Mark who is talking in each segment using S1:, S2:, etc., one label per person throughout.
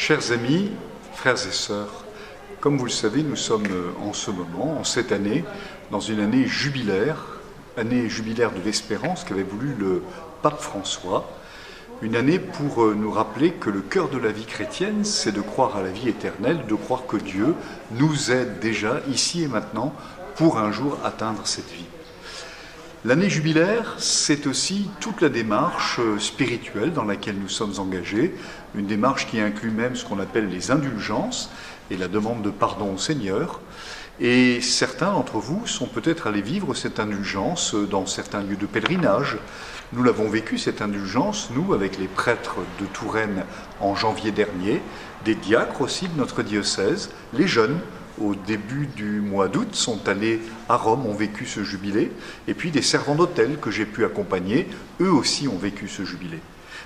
S1: Chers amis, frères et sœurs, comme vous le savez, nous sommes en ce moment, en cette année, dans une année jubilaire de l'espérance qu'avait voulu le pape François, une année pour nous rappeler que le cœur de la vie chrétienne, c'est de croire à la vie éternelle, de croire que Dieu nous aide déjà, ici et maintenant, pour un jour atteindre cette vie. L'année jubilaire, c'est aussi toute la démarche spirituelle dans laquelle nous sommes engagés, une démarche qui inclut même ce qu'on appelle les indulgences et la demande de pardon au Seigneur. Et certains d'entre vous sont peut-être allés vivre cette indulgence dans certains lieux de pèlerinage. Nous l'avons vécu, cette indulgence, nous, avec les prêtres de Touraine en janvier dernier, des diacres aussi de notre diocèse, les jeunes, au début du mois d'août, sont allés à Rome, ont vécu ce jubilé, et puis des servants d'hôtel que j'ai pu accompagner, eux aussi ont vécu ce jubilé.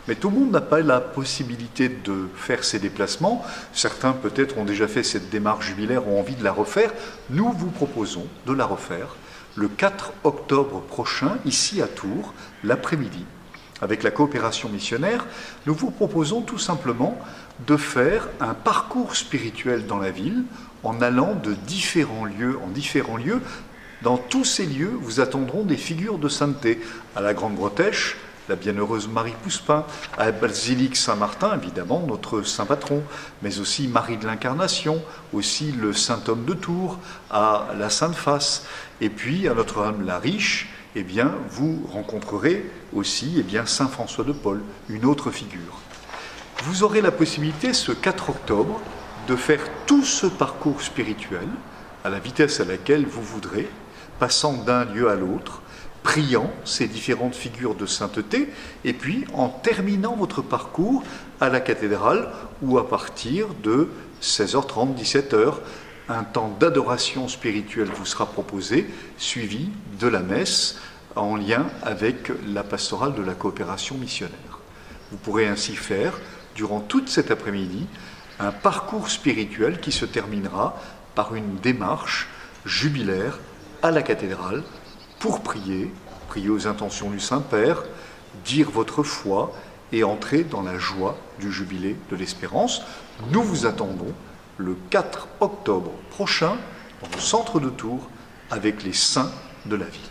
S1: Mais tout le monde n'a pas la possibilité de faire ces déplacements. Certains peut-être ont déjà fait cette démarche jubilaire, ont envie de la refaire. Nous vous proposons de la refaire le 4 octobre prochain, ici à Tours, l'après-midi. Avec la coopération missionnaire, nous vous proposons tout simplement de faire un parcours spirituel dans la ville en allant de différents lieux en différents lieux. Dans tous ces lieux, vous attendront des figures de sainteté. À la Grande Bretèche, la bienheureuse Marie Pouspin, à la basilique Saint-Martin, évidemment, notre saint patron, mais aussi Marie de l'Incarnation, aussi le Saint-Homme de Tours, à la Sainte-Face, et puis à Notre-Dame-la-Riche, eh bien, vous rencontrerez aussi Saint François de Paul, une autre figure. Vous aurez la possibilité, ce 4 octobre, de faire tout ce parcours spirituel à la vitesse à laquelle vous voudrez, passant d'un lieu à l'autre, priant ces différentes figures de sainteté, et puis en terminant votre parcours à la cathédrale, où à partir de 16h30, 17h, un temps d'adoration spirituelle vous sera proposé, suivi de la messe, en lien avec la pastorale de la coopération missionnaire. Vous pourrez ainsi faire, durant toute cet après-midi, un parcours spirituel qui se terminera par une démarche jubilaire à la cathédrale pour prier aux intentions du Saint-Père, dire votre foi et entrer dans la joie du jubilé de l'espérance. Nous vous attendons le 4 octobre prochain dans le centre de Tours avec les saints de la ville.